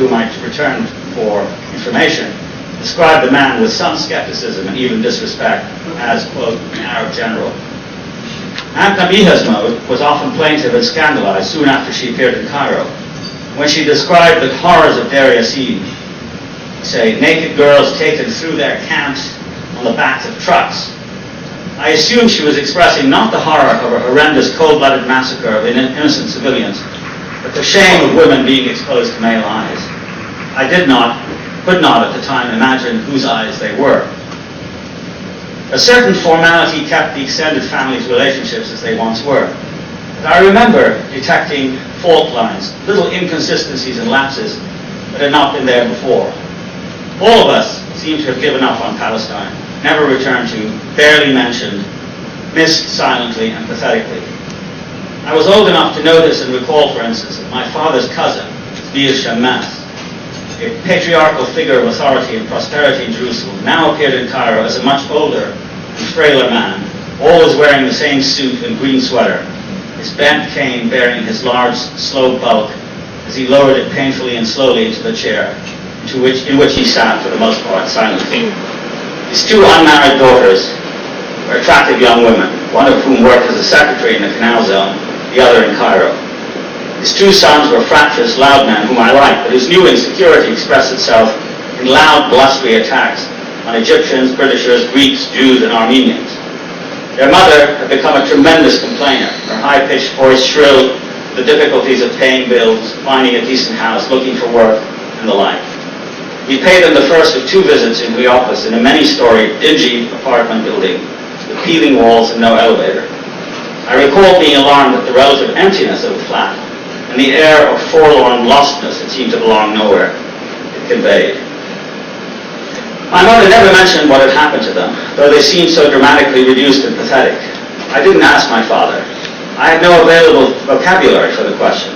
whom I returned for information, described the man with some skepticism and even disrespect as, quote, an Arab general. Aunt Nabiha's mode was often plaintive and scandalized soon after she appeared in Cairo. When she described the horrors of Deir Yassin, say, naked girls taken through their camps on the backs of trucks, I assumed she was expressing not the horror of a horrendous cold-blooded massacre of innocent civilians, but the shame of women being exposed to male eyes. I could not at the time imagine whose eyes they were. A certain formality kept the extended family's relationships as they once were. But I remember detecting fault lines, little inconsistencies and lapses that had not been there before. All of us seem to have given up on Palestine, never returned to, barely mentioned, missed silently and pathetically. I was old enough to notice and recall, for instance, that my father's cousin, Zbir Shammas, a patriarchal figure of authority and prosperity in Jerusalem, now appeared in Cairo as a much older and frailer man, always wearing the same suit and green sweater, his bent cane bearing his large, slow bulk as he lowered it painfully and slowly into the chair, in which he sat for the most part silently. His two unmarried daughters were attractive young women, one of whom worked as a secretary in the Canal Zone, the other in Cairo. His two sons were fractious, loud men whom I liked, but whose new insecurity expressed itself in loud, blustery attacks on Egyptians, Britishers, Greeks, Jews, and Armenians. Their mother had become a tremendous complainer, her high-pitched voice shrill with the difficulties of paying bills, finding a decent house, looking for work, and the like. We paid them the first of two visits in the office in a many-story, dingy apartment building with peeling walls and no elevator. I recall being alarmed at the relative emptiness of the flat and the air of forlorn lostness that seemed to belong nowhere it conveyed. My mother never mentioned what had happened to them, though they seemed so dramatically reduced and pathetic. I didn't ask my father. I had no available vocabulary for the question,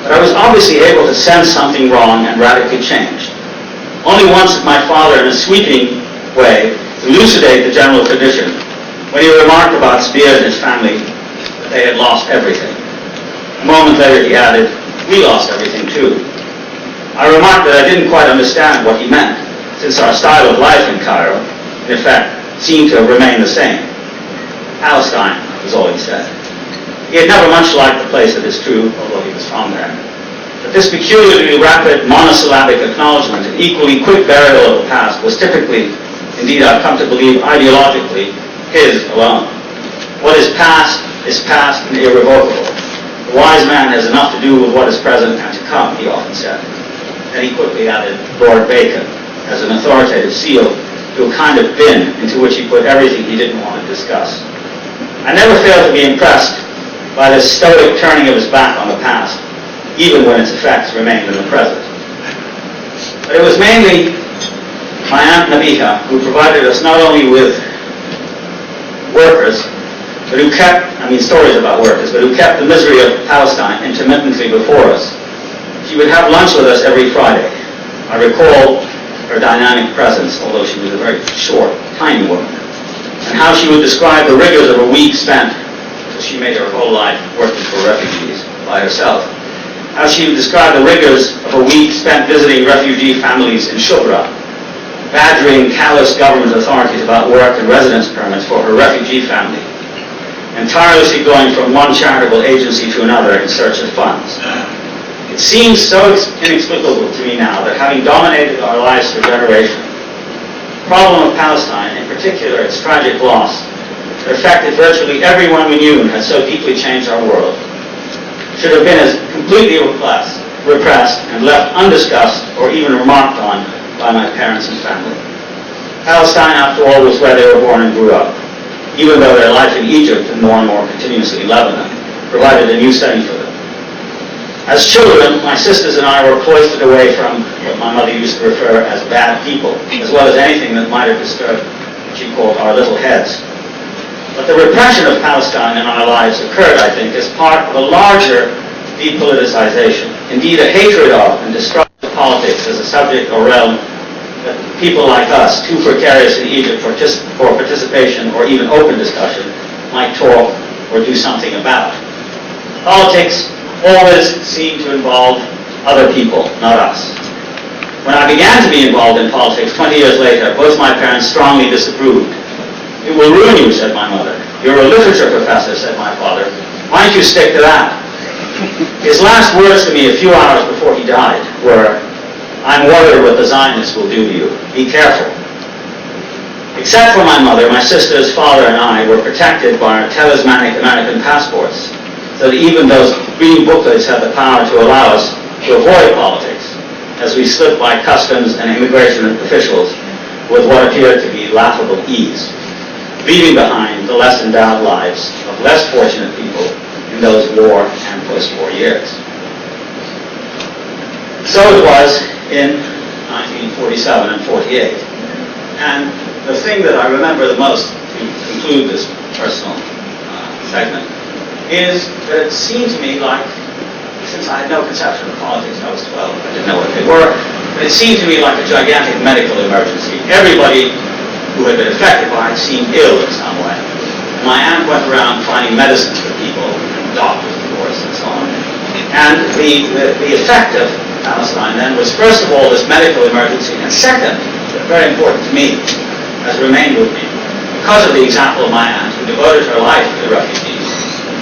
but I was obviously able to sense something wrong and radically changed. Only once did my father, in a sweeping way, elucidate the general condition, when he remarked about Zbir and his family that they had lost everything. A moment later he added, "We lost everything too." I remarked that I didn't quite understand what he meant, since our style of life in Cairo, in effect, seemed to have remained the same. Palestine, was all he said. He had never much liked the place, it is true, although he was from there. But this peculiarly rapid monosyllabic acknowledgement and equally quick burial of the past was typically, indeed I've come to believe ideologically, his alone. What is past and irrevocable. The wise man has enough to do with what is present and to come, he often said. Then he quickly added Lord Bacon as an authoritative seal to a kind of bin into which he put everything he didn't want to discuss. I never failed to be impressed by this stoic turning of his back on the past, even when its effects remained in the present. But it was mainly my Aunt Nabiha who provided us not only with workers, but who kept, stories about workers, but who kept the misery of Palestine intermittently before us. She would have lunch with us every Friday. I recall her dynamic presence, although she was a very short, tiny woman, and how she would describe the rigors of a week spent, because she made her whole life working for refugees by herself, how she would describe the rigors of a week spent visiting refugee families in Shubra, badgering callous government authorities about work and residence permits for her refugee family, and tirelessly going from one charitable agency to another in search of funds. It seems so inexplicable to me now that having dominated our lives for generations, the problem of Palestine, in particular its tragic loss, that affected virtually everyone we knew and had so deeply changed our world, should have been as completely repressed and left undiscussed or even remarked on by my parents and family. Palestine, after all, was where they were born and grew up, even though their life in Egypt and more continuously Lebanon provided a new setting for them. As children, my sisters and I were cloistered away from what my mother used to refer as bad people, as well as anything that might have disturbed what she called our little heads. But the repression of Palestine in our lives occurred, I think, as part of a larger depoliticization, indeed a hatred of and distrust of politics as a subject or realm that people like us, too precarious in Egypt for participation or even open discussion, might talk or do something about. Politics always seemed to involve other people, not us. When I began to be involved in politics 20 years later, both my parents strongly disapproved. "It will ruin you," said my mother. "You're a literature professor," said my father. "Why don't you stick to that?" His last words to me a few hours before he died were, "I'm worried what the Zionists will do to you. Be careful." Except for my mother, my sisters, father, and I were protected by our talismanic American passports, so that even those green booklets had the power to allow us to avoid politics, as we slipped by customs and immigration officials with what appeared to be laughable ease, leaving behind the less endowed lives of less fortunate people in those war and post-war years. So it was in 1947 and 48. And the thing that I remember the most, to conclude this personal segment, is that it seemed to me like, since I had no conception of politics, I was 12, I didn't know what they were, but it seemed to me like a gigantic medical emergency. Everybody who had been affected by it seemed ill in some way. And my aunt went around finding medicines for people, doctors, of course, and so on. And the effect of Palestine then was, first of all, this medical emergency, and second, very important to me, has remained with me, because of the example of my aunt, who devoted her life to the refugees.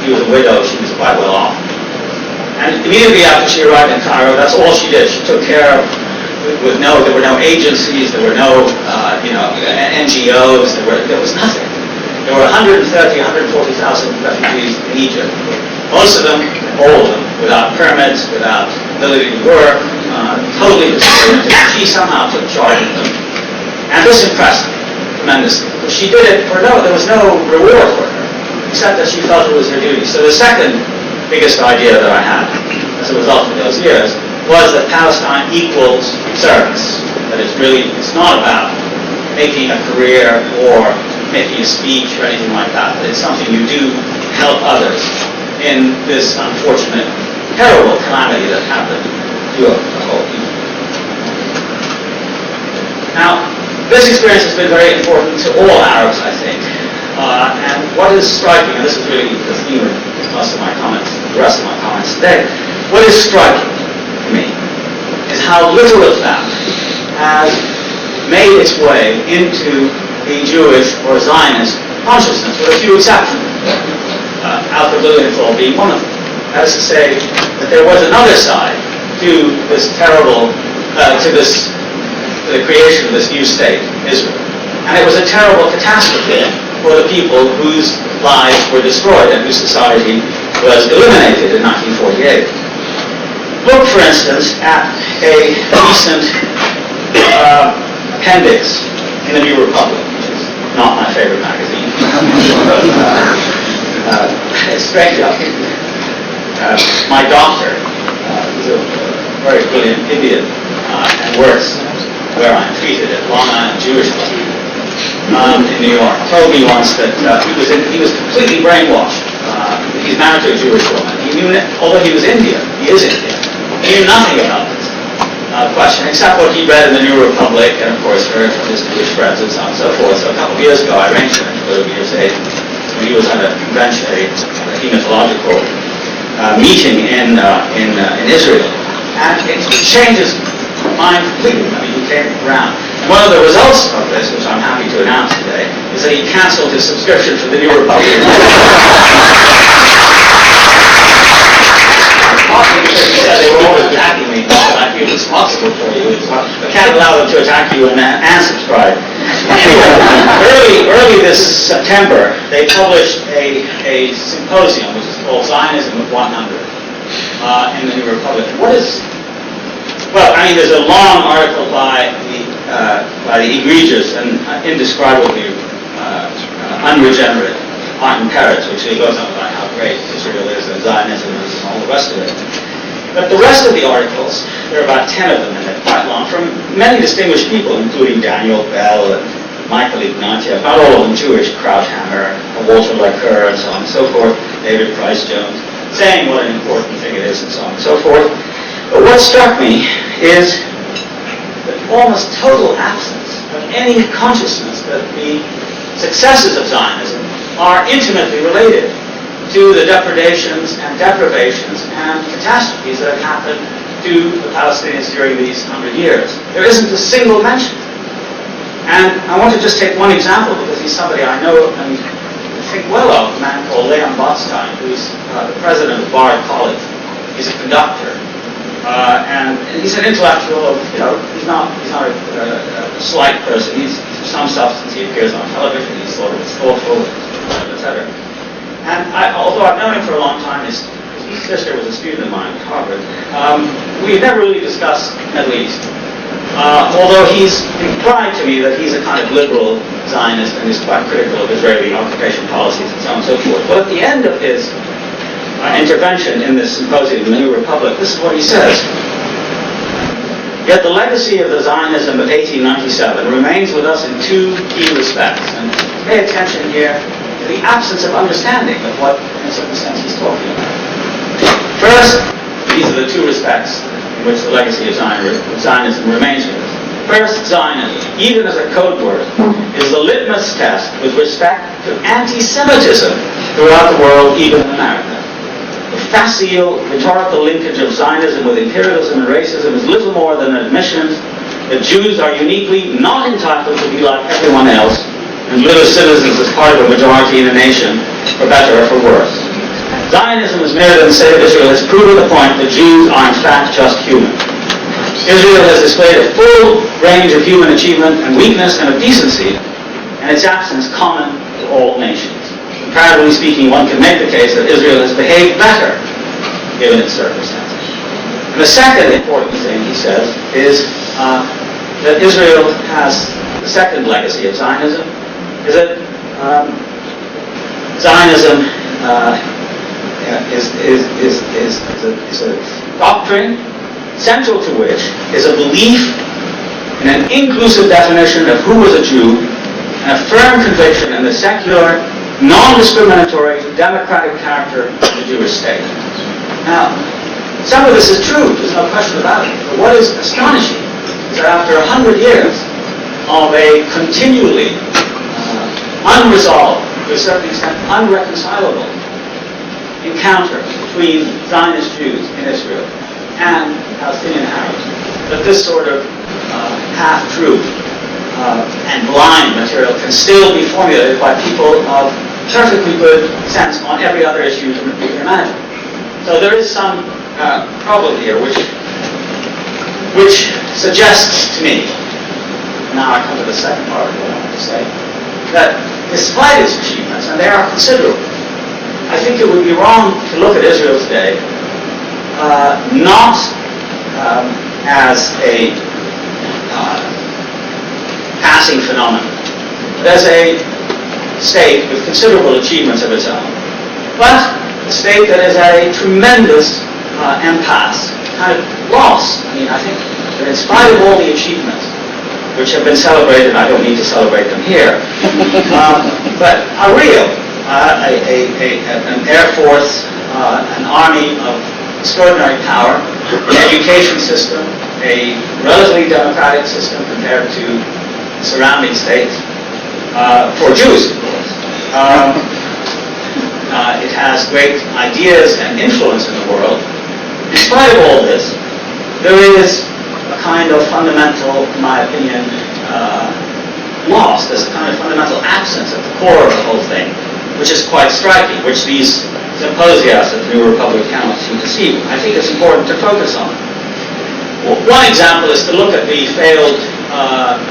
She was a widow, she was quite well off. And immediately after she arrived in Cairo, that's all she did. She took care of, there were no agencies, there were no, NGOs, there was nothing. There were 130,000, 140,000 refugees in Egypt. Most of them, all of them, without permits, without ability to work, totally disoriented. She somehow took charge of them. And this impressed me tremendously. But she did it there was no reward for her, except that she felt it was her duty. So the second biggest idea that I had as a result of those years was that Palestine equals service. That it's not about making a career or making a speech or anything like that, but it's something you do to help others in this unfortunate, terrible calamity that happened to a whole people. Now, this experience has been very important to all Arabs, I think. And what is striking, and this is really the theme of most of my comments, the rest of my comments today, what is striking to me is how little of that has made its way into the Jewish or Zionist consciousness, with a few exceptions. Alfred Lilienthal being one of them. That is to say, that there was another side to this terrible, to the creation of this new state, Israel. And it was a terrible catastrophe for the people whose lives were destroyed and whose society was eliminated in 1948. Look, for instance, at a recent appendix in the New Republic, which is not my favorite magazine. It's strange. My doctor, who's a very brilliant Indian, and works where I'm treated at Long Island Jewish Club in New York, told me once that he was completely brainwashed. He's married to a Jewish woman. He knew, although he is Indian, he knew nothing about this question, except what he read in the New Republic, and of course heard from his Jewish friends and so on and so forth. So a couple of years ago, I arranged for him to go to USA when he was at a convention, a hematological meeting in Israel, and it changes mind completely. I mean, he came around. And one of the results of this, which I'm happy to announce today, is that he canceled his subscription to the New Republic. Partly because he said they were always attacking me, but I feel responsible for you. I can't allow them to attack you and unsubscribe. Early this September, they published a symposium, which is called Zionism of 100, in the New Republic. Well, I mean, there's a long article by the egregious and indescribably unregenerate Martin Peretz, which goes on about how great Israel is and Zionism is and all the rest of it. But the rest of the articles, there are about 10 of them, and they're quite long, from many distinguished people, including Daniel Bell and Michael Ignatieff, not all of them Jewish, Krauthammer, Walter Lacour, and so on and so forth, David Price Jones, saying what an important thing it is, and so on and so forth. But what struck me is the almost total absence of any consciousness that the successes of Zionism are intimately related to the depredations and deprivations and catastrophes that have happened to the Palestinians during these 100 years. There isn't a single mention. And I want to just take one example, because he's somebody I know and think well of, a man called Leon Botstein, who's the president of Bard College. He's a conductor. And he's an intellectual, he's not a slight person. He's some substance. He appears on television. He's sort of thoughtful, etc. And although I've known him for a long time, his sister was a student of mine at Harvard. We've never really discussed Middle East. Although he's implied to me that he's a kind of liberal Zionist and is quite critical of Israeli occupation policies and so on and so forth. But at the end of his intervention in this symposium, The New Republic, this is what he says. Yet the legacy of the Zionism of 1897 remains with us in two key respects. And pay attention here to the absence of understanding of what, in a certain sense, he's talking about. First, these are the two respects in which the legacy of Zionism remains with us. First, Zionism, even as a code word, is the litmus test with respect to anti-Semitism throughout the world, even in America. The facile, rhetorical linkage of Zionism with imperialism and racism is little more than an admission that Jews are uniquely not entitled to be like everyone else and live as citizens as part of a majority in a nation, for better or for worse. Zionism is mere than the state of Israel has proven the point that Jews are in fact just human. Israel has displayed a full range of human achievement and weakness and of decency, and its absence common to all nations. Comparatively speaking, one can make the case that Israel has behaved better given its circumstances. And the second important thing, he says, is that Israel has the second legacy of Zionism, is that Zionism is a doctrine central to which is a belief in an inclusive definition of who was a Jew and a firm conviction in the secular, non-discriminatory, democratic character of the Jewish state. Now, some of this is true, there's no question about it. But what is astonishing is that after 100 years of a continually unresolved, to a certain extent unreconcilable encounter between Zionist Jews in Israel and Palestinian Arabs, that this sort of half-truth and blind material can still be formulated by people of perfectly good sense on every other issue you can imagine. So there is some problem here which suggests to me, now I come to the second part of what I want to say, that despite its achievements, and they are considerable, I think it would be wrong to look at Israel today not as a passing phenomenon, but as a state with considerable achievements of its own, but a state that is at a tremendous impasse, kind of loss. I mean, I think that in spite of all the achievements which have been celebrated, I don't need to celebrate them here, but are real. An Air Force, an army of extraordinary power, an education system, a relatively democratic system compared to surrounding states, for Jews, of course. It has great ideas and influence in the world. In spite of all this, there is a kind of fundamental, in my opinion, loss. There's a kind of fundamental absence at the core of the whole thing, which is quite striking, which these symposias at the New Republic cannot seem to see. I think it's important to focus on. One example is to look at the failed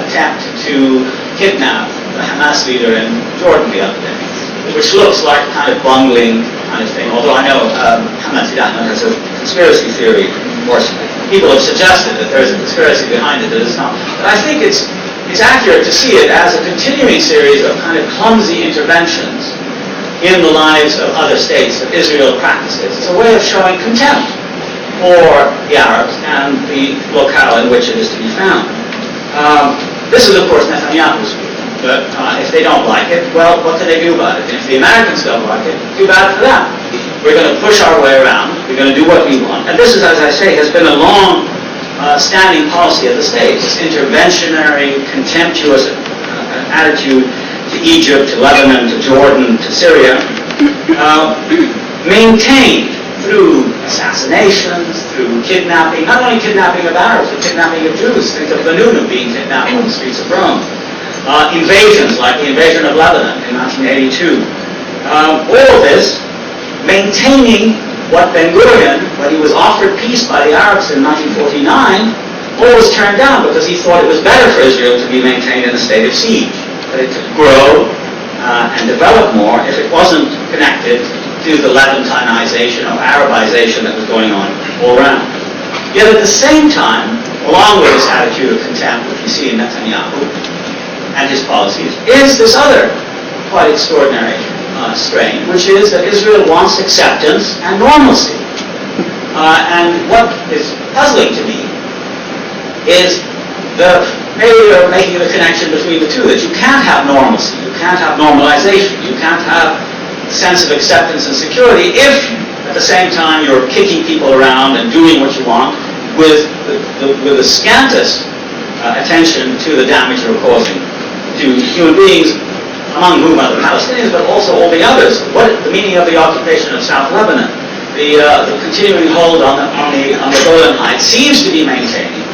attempt to kidnap the Hamas leader in Jordan the other day, which looks like a kind of bungling kind of thing, although I know Hamas has a conspiracy theory. Of course, people have suggested that there's a conspiracy behind it, that it's not. But I think it's accurate to see it as a continuing series of kind of clumsy interventions in the lives of other states that Israel practices. It's a way of showing contempt for the Arabs and the locale in which it is to be found. This is, of course, Netanyahu's view. But if they don't like it, well, what can they do about it? If the Americans don't like it, too bad for them. We're going to push our way around. We're going to do what we want. And this is, as I say, has been a long standing policy of the states. This interventionary, contemptuous attitude to Egypt, to Lebanon, to Jordan, to Syria, maintained through assassinations, through kidnapping, not only kidnapping of Arabs, but kidnapping of Jews. Think of Benunu being kidnapped on the streets of Rome. Invasions, like the invasion of Lebanon in 1982. All of this, maintaining what Ben-Gurion, when he was offered peace by the Arabs in 1949, always turned down because he thought it was better for Israel to be maintained in a state of siege, that it could grow and develop more if it wasn't connected to the Levantinization or Arabization that was going on all around. Yet at the same time, along with this attitude of contempt which we see in Netanyahu and his policies, is this other quite extraordinary strain, which is that Israel wants acceptance and normalcy. And what is puzzling to me is the failure of making the connection between the two, that you can't have normalcy, you can't have normalization, you can't have sense of acceptance and security if at the same time you're kicking people around and doing what you want with the scantest attention to the damage you're causing to human beings, among whom are the Palestinians, but also all the others. What the meaning of the occupation of South Lebanon, the continuing hold on the Golan Heights seems to be maintaining.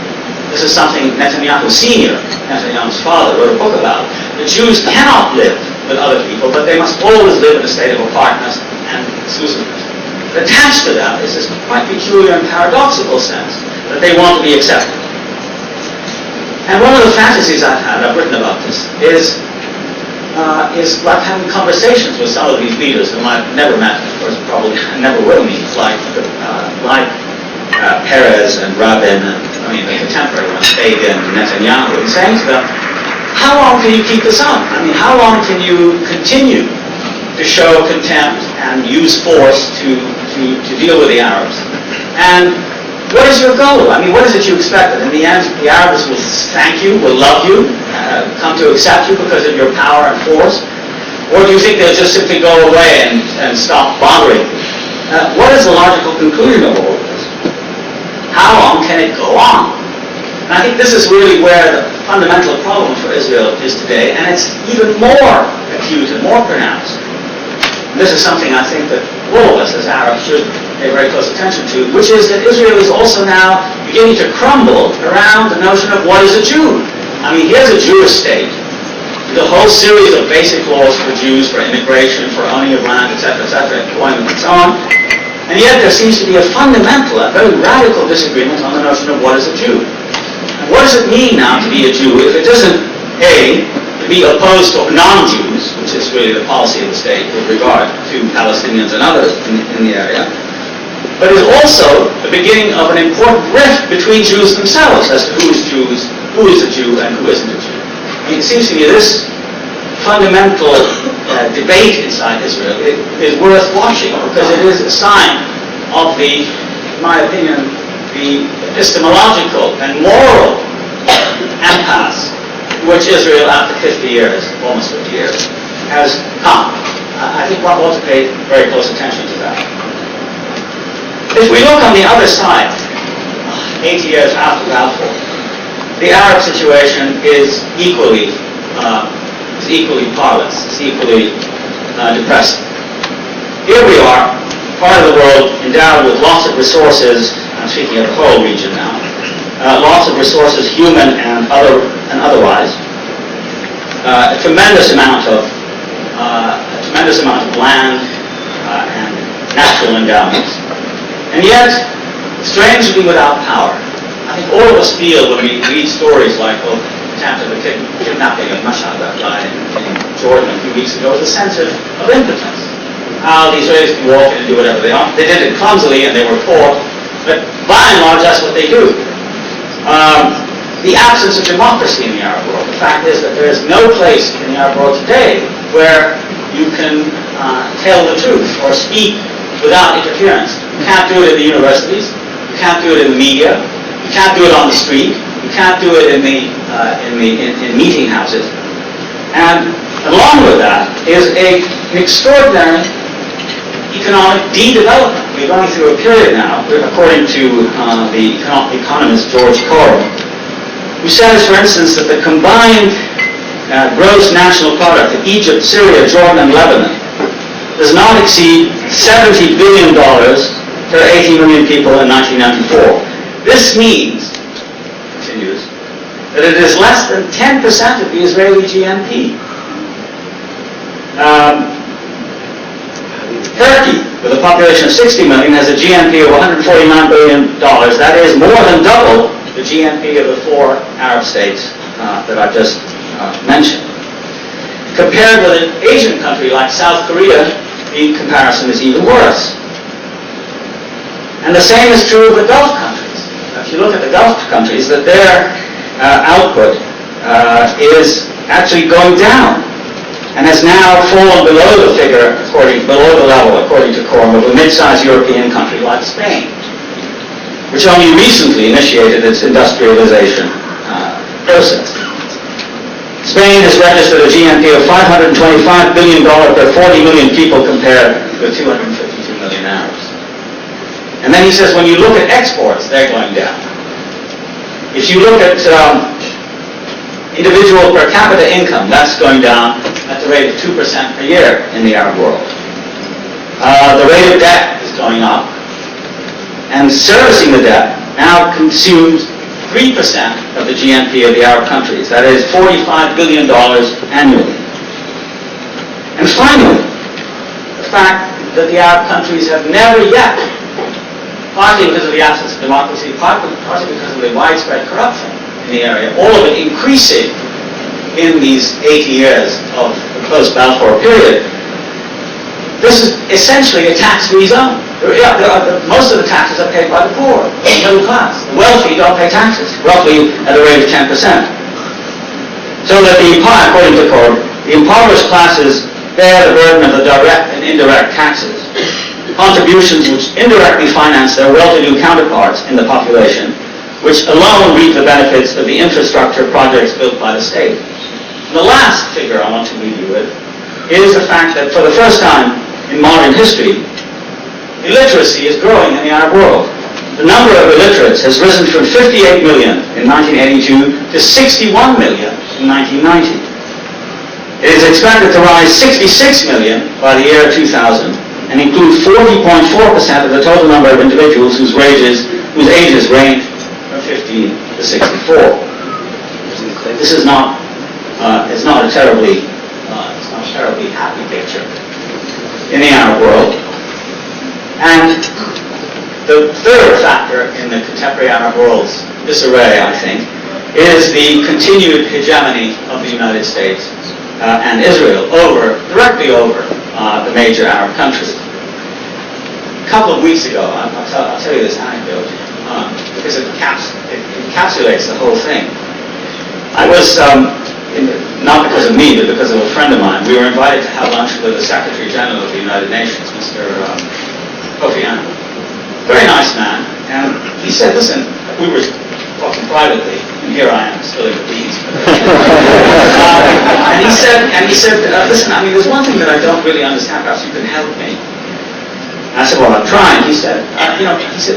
This is something Netanyahu Sr., Netanyahu's father, wrote a book about. The Jews cannot live with other people, but they must always live in a state of apartness and exclusiveness. But attached to that is this quite peculiar and paradoxical sense that they want to be accepted. And one of the fantasies I've written about this, is like having conversations with some of these leaders whom I've never met, of course, probably never will meet, like Peres and Rabin, and the contemporary ones, Begin and Netanyahu, and saying to them, how long can you keep this up? How long can you continue to show contempt and use force to deal with the Arabs? And what is your goal? What is it you expect? That in the end, the Arabs will thank you, will love you, come to accept you because of your power and force? Or do you think they'll just simply go away and stop bothering you? What is the logical conclusion of all of this? How long can it go on? And I think this is really where the fundamental problem for Israel is today, and it's even more acute and more pronounced. And this is something I think that all of us as Arabs should pay very close attention to, which is that Israel is also now beginning to crumble around the notion of what is a Jew. Here's a Jewish state, with a whole series of basic laws for Jews, for immigration, for owning of land, etc., employment, and so on. And yet there seems to be a fundamental, a very radical disagreement on the notion of what is a Jew. And what does it mean now to be a Jew if it doesn't, A, to be opposed to non-Jews, which is really the policy of the state with regard to Palestinians and others in the area, but is also the beginning of an important rift between Jews themselves as to who is a Jew and who isn't a Jew. It seems to me this fundamental debate inside Israel is worth watching because it is a sign of in my opinion, the epistemological and moral impasse which Israel, after 50 years, almost 50 years, has come. I think one ought to pay very close attention to that. If we look on the other side, 80 years after Balfour, the Arab situation is equally parlous, is equally depressing. Here we are, part of the world endowed with lots of resources. I'm speaking of the whole region now. Lots of resources, human and otherwise. A tremendous amount of land and natural endowments, and yet strangely without power. I think all of us feel when we read stories like the attempt at the kidnapping of Mashhad, that guy in Jordan a few weeks ago, with a sense of impotence. How the Israelis can walk in and do whatever they want. They did it clumsily and they were caught, but by and large that's what they do. The absence of democracy in the Arab world. The fact is that there is no place in the Arab world today where you can tell the truth or speak without interference. You can't do it in the universities. You can't do it in the media. You can't do it on the street. You can't do it in meeting houses. And along with that is an extraordinary economic de-development. We're going through a period now, according to the economist George Coral, who says, for instance, that the combined gross national product of Egypt, Syria, Jordan, and Lebanon does not exceed $70 billion per 80 million people in 1994. This means, continues, that it is less than 10% of the Israeli GNP. Turkey, with a population of 60 million, has a GNP of $149 billion. That is more than double the GNP of the 4 Arab states that I've just mentioned. Compared with an Asian country like South Korea, the comparison is even worse. And the same is true of the Gulf countries. If you look at the Gulf countries, that their output is actually going down and has now fallen below the figure, below the level, according to Quorum, of a mid-sized European country like Spain, which only recently initiated its industrialization process. Spain has registered a GNP of $525 billion per 40 million people compared with 252 million Arabs. And then he says when you look at exports, they're going down. If you look at individual per capita income, that's going down at the rate of 2% per year in the Arab world. The rate of debt is going up, and servicing the debt now consumes 3% of the GNP of the Arab countries. That is $45 billion annually. And finally, the fact that the Arab countries have never yet, partly because of the absence of democracy, partly because of the widespread corruption in the area, all of it increasing in these 80 years of the post-Balfour period. This is essentially a tax-free zone. Most of the taxes are paid by the poor, the middle class. The wealthy don't pay taxes, roughly at a rate of 10%. So that according to Corb, the impoverished classes bear the burden of the direct and indirect taxes, contributions which indirectly finance their well-to-do counterparts in the population, which alone reap the benefits of the infrastructure projects built by the state. And the last figure I want to leave you with is the fact that for the first time in modern history, illiteracy is growing in the Arab world. The number of illiterates has risen from 58 million in 1982 to 61 million in 1990. It is expected to rise 66 million by the year 2000 and include 40.4% of the total number of individuals whose ages range from 15 to 64. This is not a terribly happy picture in the Arab world. And the third factor in the contemporary Arab world's disarray, I think, is the continued hegemony of the United States and Israel directly over the major Arab countries. A couple of weeks ago, I'll tell you this anecdote because it encapsulates the whole thing. I was, not because of me, but because of a friend of mine, we were invited to have lunch with the Secretary General of the United Nations, Mr. Kofi Annan. Very nice man. And he said, listen, we were talking privately, and here I am spilling the beans. And he said, listen, I mean, there's one thing that I don't really understand, perhaps you can help me. And I said, well, I'm trying. He said,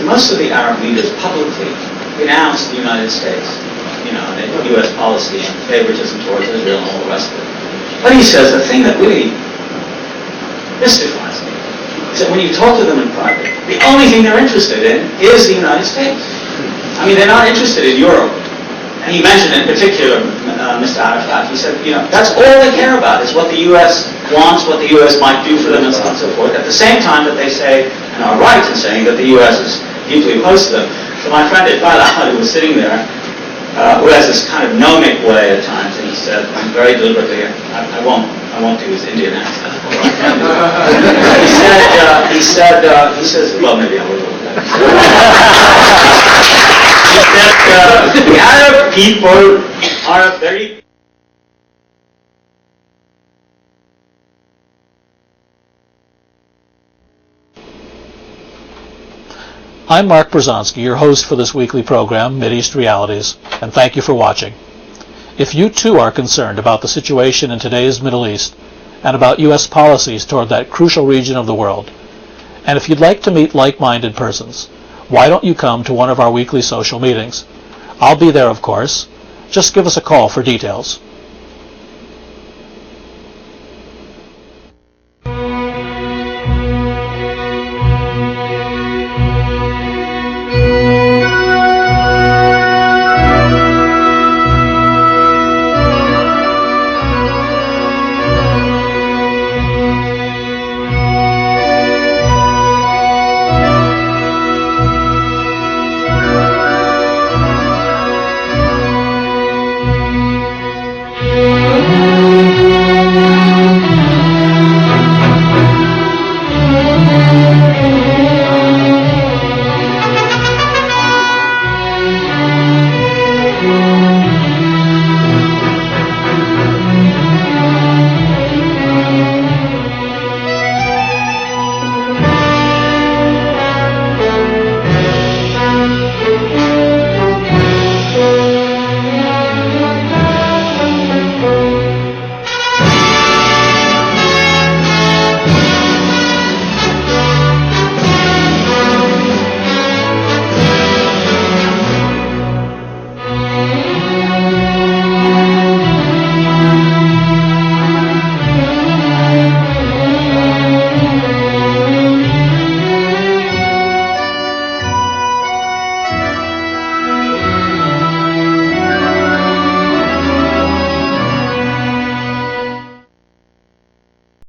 most of the Arab leaders publicly denounced the United States, and U.S. policy and favoritism towards Israel and all the rest of it. But he says, the thing that really mystifies me is that when you talk to them in private, the only thing they're interested in is the United States. I mean, they're not interested in Europe. And he mentioned in particular Mr. Arafat. He said, that's all they care about is what the U.S. wants, what the U.S. might do for them, and so on and so forth. At the same time that they say, and are right in saying, that the U.S. is deeply opposed to them. So my friend Iqbal Ahmad, who was sitting there, who has this kind of gnomic way at times, and he said, very deliberately, I won't do his Indian accent. He says, well, maybe I will. He said, the Arab people are very... I'm Mark Bruzonsky, your host for this weekly program, Mideast Realities, and thank you for watching. If you too are concerned about the situation in today's Middle East and about U.S. policies toward that crucial region of the world, and if you'd like to meet like-minded persons, why don't you come to one of our weekly social meetings? I'll be there, of course. Just give us a call for details.